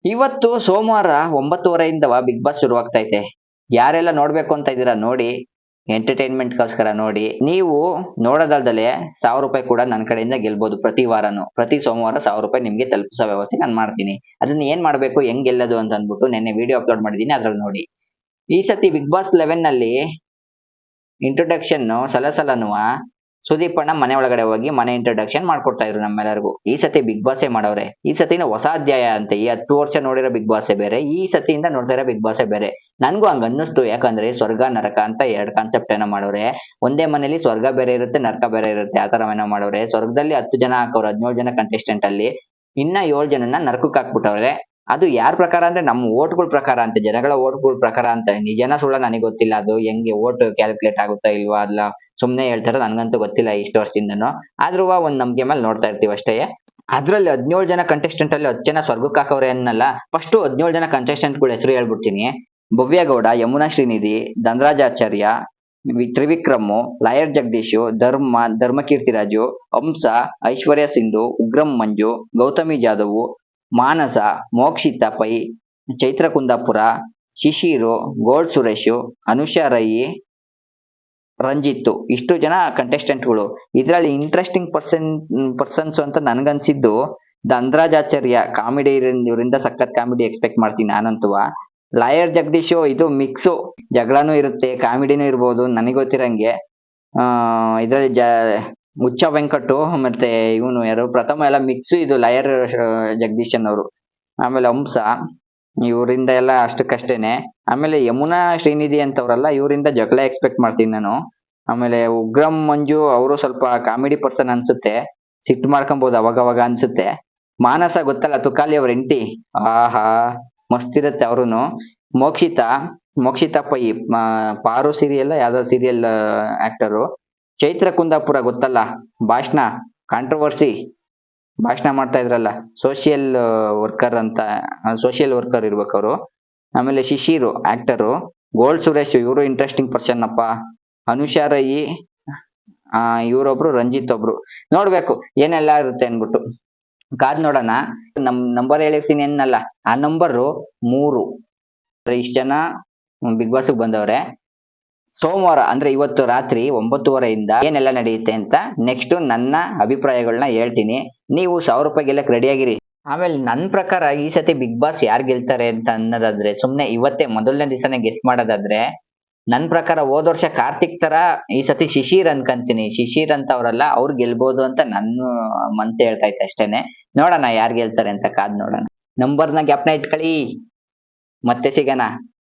ಇವತ್ತು ಸೋಮವಾರ 9:30 big boss ಶುರುವಾಗ್ತೈತೆ. ಯಾರೆಲ್ಲ ನೋಡ್ಬೇಕು ಅಂತ ಇದ್ದೀರಾ ನೋಡಿ. ಎಂಟರ್ಟೈನ್ಮೆಂಟ್‌ಗೋಸ್ಕರ ನೋಡಿ. ನೀವು ನೋಡೋದಲ್ದಲೆ ₹1000 ಕೂಡ ನನ್ನ ಕಡೆಯಿಂದ ಗೆಲ್ಬೋದು ಪ್ರತಿ ವಾರನು. ಪ್ರತಿ ಸೋಮವಾರ ₹1000 ನಿಮ್ಗೆ ತಲುಪಿಸೋ ವ್ಯವಸ್ಥೆ ನಾನ್ ಮಾಡ್ತೀನಿ. ಅದನ್ನ ಏನ್ ಮಾಡ್ಬೇಕು, ಹೆಂಗ್ ಗೆಲ್ಲೋದು ಅಂತ ಅಂದ್ಬಿಟ್ಟು ನೆನ್ನೆ ವಿಡಿಯೋ ಅಪ್ಲೋಡ್ ಮಾಡಿದೀನಿ, ಅದ್ರಲ್ಲಿ ನೋಡಿ. ಈ ಸತಿ ಬಿಗ್ ಬಾಸ್ 11 ನಲ್ಲಿ ಇಂಟ್ರೊಡಕ್ಷನ್ ಸಲಸಲನುವ ಸುದೀಪ್ ಅಣ್ಣ ಮನೆ ಒಳಗಡೆ ಹೋಗಿ ಮನೆ ಇಂಟ್ರೊಡಕ್ಷನ್ ಮಾಡ್ಕೊಡ್ತಾ ಇದ್ರು ನಮ್ಮೆಲ್ಲರಿಗೂ. ಈ ಸತಿ ಬಿಗ್ ಬಾಸೇ ಮಾಡವ್ರೆ. ಈ ಸತಿನ ಹೊಸ ಅಧ್ಯಾಯ ಅಂತೆ. ಈ 10 ವರ್ಷ ನೋಡಿರೋ ಬಿಗ್ ಬಾಸೇ ಬೇರೆ, ಈ ಸತಿಯಿಂದ ನೋಡ್ತಾ ಇರೋ ಬಿಗ್ ಬಾಸೇ ಬೇರೆ. ನನ್ಗೂ ಹಂಗ ಅನ್ನಿಸ್ತು. ಯಾಕಂದ್ರೆ ಸ್ವರ್ಗ ನರಕ ಅಂತ 2 ಕಾನ್ಸೆಪ್ಟ್ ಏನೋ ಮಾಡವ್ರೆ. ಒಂದೇ ಮನೇಲಿ ಸ್ವರ್ಗ ಬೇರೆ ಇರುತ್ತೆ, ನರಕ ಬೇರೆ ಇರುತ್ತೆ. ಆ ತರ ಏನೋ ಮಾಡವ್ರೆ. ಸ್ವರ್ಗದಲ್ಲಿ 10 ಜನ ಹಾಕವ್ರೆ, 17 ಜನ ಕಂಟೆಸ್ಟೆಂಟ್ ಅಲ್ಲಿ. ಇನ್ನ 7 ಜನನ ನರಕಕ್ಕೆ ಹಾಕ್ಬಿಟ್ಟವ್ರೆ. ಅದು ಯಾರ ಪ್ರಕಾರ ಅಂದ್ರೆ ನಮ್ಮ ಓಟ್ಗಳ ಪ್ರಕಾರ ಅಂತೆ, ಜನಗಳ ಓಟ್ಗಳ ಪ್ರಕಾರ ಅಂತ. ನಿಜನ ಸುಳ್ಳ ನನಗೆ ಗೊತ್ತಿಲ್ಲ. ಅದು ಹೆಂಗೆ ಓಟ್ ಕ್ಯಾಲ್ಕುಲೇಟ್ ಆಗುತ್ತಾ ಇಲ್ವಾ, ಅಲ್ಲ ಸುಮ್ನೆ ಹೇಳ್ತಾರೋ ನನ್ಗಂತೂ ಗೊತ್ತಿಲ್ಲ ಇಷ್ಟು ವರ್ಷದಿಂದನು. ಆದ್ರೂ ಒಂದ್ ನಂಬಿಕೆ ಮೇಲೆ ನೋಡ್ತಾ ಇರ್ತೀವಿ ಅಷ್ಟೇ. ಅದ್ರಲ್ಲಿ 17 ಜನ ಕಂಟೆಸ್ಟೆಂಟ್ ಅಲ್ಲಿ 10 ಜನ ಸ್ವರ್ಗಕ್ಕೆ ಹಾಕವ್ರೆ ಅನ್ನಲ್ಲ. ಫಸ್ಟ್ 17 ಜನ ಕಂಟೆಸ್ಟೆಂಟ್ ಗಳ ಹೆಸರು ಹೇಳ್ಬಿಡ್ತೀನಿ. ಭವ್ಯಗೌಡ, ಯಮುನಾ ಶ್ರೀನಿಧಿ, ಧನರಾಜಾಚಾರ್ಯ, ತ್ರಿವಿಕ್ರಮ್, ಲಾಯರ್ ಜಗದೀಶ್, ಧರ್ಮಕೀರ್ತಿರಾಜು, ಹಂಸ, ಐಶ್ವರ್ಯ ಸಿಂಧು, ಉಗ್ರಂ ಮಂಜು, ಗೌತಮಿ ಜಾಧವ್, ಮಾನಸ, ಮೋಕ್ಷಿತಾ ಪೈ, ಚೈತ್ರ ಕುಂದಾಪುರ, ಶಿಶಿರು, ಗೋಲ್ಡ್ ಸುರೇಶ್, ಅನುಷಾ ರೈ, ರಂಜಿತ್ತು. ಇಷ್ಟು ಜನ ಕಂಟೆಸ್ಟೆಂಟ್ಗಳು. ಇದ್ರಲ್ಲಿ ಇಂಟ್ರೆಸ್ಟಿಂಗ್ ಪರ್ಸನ್ಸ್ ಅಂತ ನನ್ಗನ್ಸಿದ್ದು ಧನರಾಜಾಚಾರ್ಯ. ಕಾಮಿಡಿ ಇವರಿಂದ ಸಖತ್ ಕಾಮಿಡಿ ಎಕ್ಸ್ಪೆಕ್ಟ್ ಮಾಡ್ತೀನಿ ನಾನಂತೂ. ಲಾಯರ್ ಜಗದೀಶ್ ಇದು ಮಿಕ್ಸು, ಜಗಳನೂ ಇರುತ್ತೆ, ಕಾಮಿಡಿನೂ ಇರ್ಬೋದು ನನಗೆ ಗೊತ್ತಿರಂಗೆ. ಇದ್ರಲ್ಲಿ ಹುಚ್ಚ ವೆಂಕಟು ಮತ್ತೆ ಇವನು ಯಾರು ಪ್ರಥಮ ಎಲ್ಲ ಮಿಕ್ಸು. ಇದು ಲಾಯರ್ ಜಗದೀಶನ್ ಅವರು. ಆಮೇಲೆ ಹಂಸ, ಇವರಿಂದ ಎಲ್ಲ ಅಷ್ಟಕ್ಕಷ್ಟೇನೆ. ಆಮೇಲೆ ಯಮುನಾ ಶ್ರೀನಿಧಿ ಅಂತವ್ರಲ್ಲ, ಇವರಿಂದ ಜಗಳ ಎಕ್ಸ್ಪೆಕ್ಟ್ ಮಾಡ್ತೀನಿ ನಾನು. ಆಮೇಲೆ ಉಗ್ರಂ ಮಂಜು ಅವರು ಸ್ವಲ್ಪ ಕಾಮಿಡಿ ಪರ್ಸನ್ ಅನ್ಸುತ್ತೆ, ಸಿಟ್ಟು ಮಾಡ್ಕೊಬಹುದು ಅವಾಗವಾಗ ಅನ್ಸುತ್ತೆ. ಮಾನಸ ಗೊತ್ತಲ್ಲ, ತುಕಾಲಿ ಅವ್ರ ಹೆಂಡತಿ, ಆಹಾ ಮಸ್ತ್ ಇರುತ್ತೆ ಅವ್ರುನು. ಮೋಕ್ಷಿತಾ ಪೈ, ಪಾರು ಸೀರಿಯಲ್ ಯಾವ್ದೋ ಸೀರಿಯಲ್ ಆಕ್ಟರು. ಚೈತ್ರ ಕುಂದಾಪುರ ಗೊತ್ತಲ್ಲ, ಭಾಷಣ ಕಾಂಟ್ರವರ್ಸಿ ಭಾಷಣ ಮಾಡ್ತಾ ಇದ್ರಲ್ಲ, ಸೋಷಿಯಲ್ ವರ್ಕರ್ ಅಂತ, ಸೋಷಿಯಲ್ ವರ್ಕರ್ ಇರ್ಬೇಕು ಅವರು. ಆಮೇಲೆ ಶಿಶಿರು ಆಕ್ಟರು. ಗೋಲ್ಡ್ ಸುರೇಶ್ ಇವರು ಇಂಟ್ರೆಸ್ಟಿಂಗ್ ಪರ್ಸನ್ ಅಪ್ಪ. ಅನುಷಾ ರೈ, ಇವರೊಬ್ರು, ರಂಜಿತ್ ಒಬ್ರು. ನೋಡ್ಬೇಕು ಏನೆಲ್ಲ ಇರುತ್ತೆ ಅನ್ಬಿಟ್ಟು ಕಾದ್ ನೋಡೋಣ. ನಂಬರ್ ಹೇಳಿರ್ತೀನಿ ಅನ್ನಲ್ಲ, ಆ ನಂಬರು 3. ಇಷ್ಟ ಜನ ಬಿಗ್ ಬಾಸ್ ಬಂದವ್ರೆ. ಸೋಮವಾರ ಅಂದ್ರೆ ಇವತ್ತು ರಾತ್ರಿ 9:30 ಏನೆಲ್ಲ ನಡೆಯುತ್ತೆ ಅಂತ ನೆಕ್ಸ್ಟ್ ನನ್ನ ಅಭಿಪ್ರಾಯಗಳನ್ನ ಹೇಳ್ತೀನಿ. ನೀವು ₹1000 ಗೆಲ್ಲಕ್ ರೆಡಿ ಆಗಿರಿ. ಆಮೇಲೆ ನನ್ ಪ್ರಕಾರ ಈ ಸತಿ ಬಿಗ್ ಬಾಸ್ ಯಾರು ಗೆಲ್ತಾರೆ ಅಂತ ಅನ್ನೋದಾದ್ರೆ, ಸುಮ್ನೆ ಇವತ್ತೇ ಮೊದಲನೇ ದಿವಸನೇ ಗೆಸ್ ಮಾಡೋದಾದ್ರೆ, ನನ್ ಪ್ರಕಾರ ಹೋದ ವರ್ಷ ಕಾರ್ತಿಕ್ ತರ ಈ ಸತಿ ಶಿಶಿರ್ ಅನ್ಕಂತೀನಿ. ಶಿಶಿರ್ ಅಂತ ಅವ್ರಲ್ಲ, ಅವ್ರು ಗೆಲ್ಬಹುದು ಅಂತ ನನ್ನ ಮನ್ಸು ಹೇಳ್ತಾ ಇತ್ತು ಅಷ್ಟೇನೆ. ನೋಡೋಣ ಯಾರು ಗೆಲ್ತಾರೆ ಅಂತ ಕಾದ್ ನೋಡೋಣ. ನಂಬರ್ನ ಜ್ಞಾಪನ ಇಟ್ಕೊಳ್ಳಿ. ಮತ್ತೆ ಸಿಗೋಣ.